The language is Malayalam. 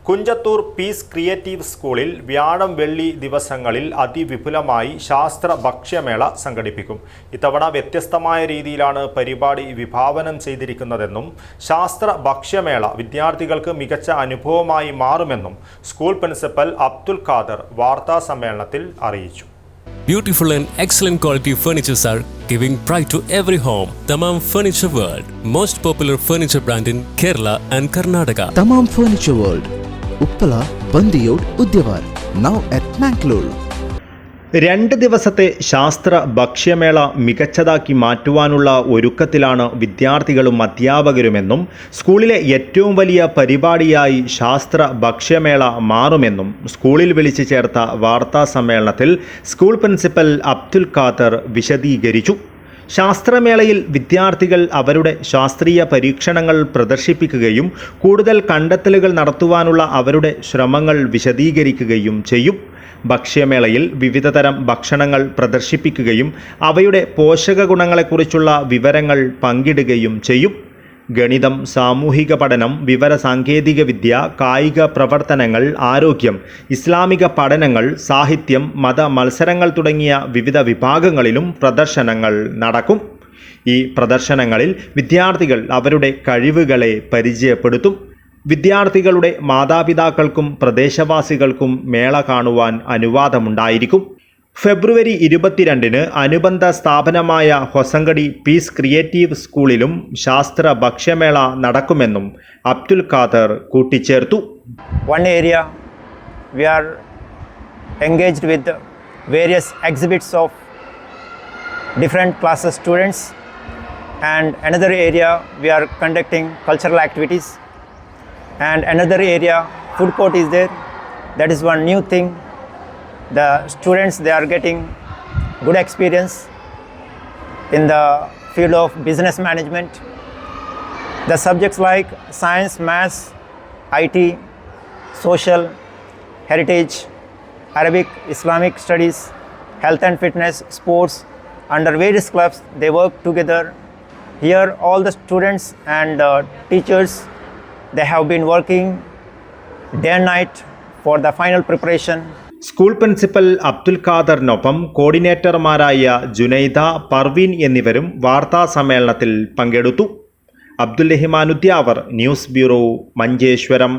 കുഞ്ചത്തൂർ പീസ് ക്രിയേറ്റീവ് സ്കൂളിൽ വ്യാഴം വെള്ളി ദിവസങ്ങളിൽ അതിവിപുലമായി ശാസ്ത്ര ഭക്ഷ്യമേള സംഘടിപ്പിക്കും. ഇത്തവണ വ്യത്യസ്തമായ രീതിയിലാണ് പരിപാടി വിഭാവനം ചെയ്തിരിക്കുന്നതെന്നും ശാസ്ത്ര ഭക്ഷ്യമേള വിദ്യാർത്ഥികൾക്ക് മികച്ച അനുഭവമായി മാറുമെന്നും സ്കൂൾ പ്രിൻസിപ്പൽ അബ്ദുൽ ഖാദർ വാർത്താ സമ്മേളനത്തിൽ അറിയിച്ചു. Beautiful and excellent quality furnitures are giving pride to every home. Tamam Furniture World, most popular furniture brand in Kerala and Karnataka. Tamam Furniture World, Uppala, Bandiyod, Udyawar, now at Mangalore. 2 ദിവസത്തെ ശാസ്ത്ര ഭക്ഷ്യമേള മികച്ചതാക്കി മാറ്റുവാനുള്ള ഒരുക്കത്തിലാണ് വിദ്യാർത്ഥികളും അധ്യാപകരുമെന്നും സ്കൂളിലെ ഏറ്റവും വലിയ പരിപാടിയായി ശാസ്ത്ര ഭക്ഷ്യമേള മാറുമെന്നും സ്കൂളിൽ വിളിച്ചു ചേർത്ത വാർത്താ സമ്മേളനത്തിൽ സ്കൂൾ പ്രിൻസിപ്പൽ അബ്ദുൽ ഖാദർ വിശദീകരിച്ചു. ശാസ്ത്രമേളയിൽ വിദ്യാർത്ഥികൾ അവരുടെ ശാസ്ത്രീയ പരീക്ഷണങ്ങൾ പ്രദർശിപ്പിക്കുകയും കൂടുതൽ കണ്ടെത്തലുകൾ നടത്തുവാനുള്ള അവരുടെ ശ്രമങ്ങൾ വിശദീകരിക്കുകയും ചെയ്യും. ഭക്ഷ്യമേളയിൽ വിവിധതരം ഭക്ഷണങ്ങൾ പ്രദർശിപ്പിക്കുകയും അവയുടെ പോഷക ഗുണങ്ങളെക്കുറിച്ചുള്ള വിവരങ്ങൾ പങ്കിടുകയും ചെയ്യും. ഗണിതം, സാമൂഹിക പഠനം, വിവര സാങ്കേതികവിദ്യ, കായിക പ്രവർത്തനങ്ങൾ, ആരോഗ്യം, ഇസ്ലാമിക പഠനങ്ങൾ, സാഹിത്യം, മത മത്സരങ്ങൾ തുടങ്ങിയ വിവിധ വിഭാഗങ്ങളിലും പ്രദർശനങ്ങൾ നടക്കും. ഈ പ്രദർശനങ്ങളിൽ വിദ്യാർത്ഥികൾ അവരുടെ കഴിവുകളെ പരിചയപ്പെടുത്തും. വിദ്യാർത്ഥികളുടെ മാതാപിതാക്കൾക്കും പ്രദേശവാസികൾക്കും മേള കാണുവാൻ അനുവാദമുണ്ടായിരിക്കും. ഫെബ്രുവരി 22-ന് അനുബന്ധ സ്ഥാപനമായ ഹൊസങ്കടി പീസ് ക്രിയേറ്റീവ് സ്കൂളിലും ശാസ്ത്ര ഭക്ഷ്യമേള നടക്കുമെന്നും അബ്ദുൽ ഖാദർ കൂട്ടിച്ചേർത്തു. One area we are engaged with various exhibits of different classes students, and another area we are conducting cultural activities, and another area food court is there. That is one new thing. The students, they are getting good experience in the field of business management. The subjects like science, maths, IT, social, heritage, Arabic, Islamic studies, health and fitness, sports, under various clubs they work together. Here all the students and teachers, they have been working day and night for the final preparation. School principal Abdul ഖാദറിനൊപ്പം കോർഡിനേറ്റർമാരായ ജുനൈദ, പർവീൻ എന്നിവരും വാർത്താ സമ്മേളനത്തിൽ പങ്കെടുത്തു. Abdul Rahman Udyavar, news bureau, Manjeshwaram.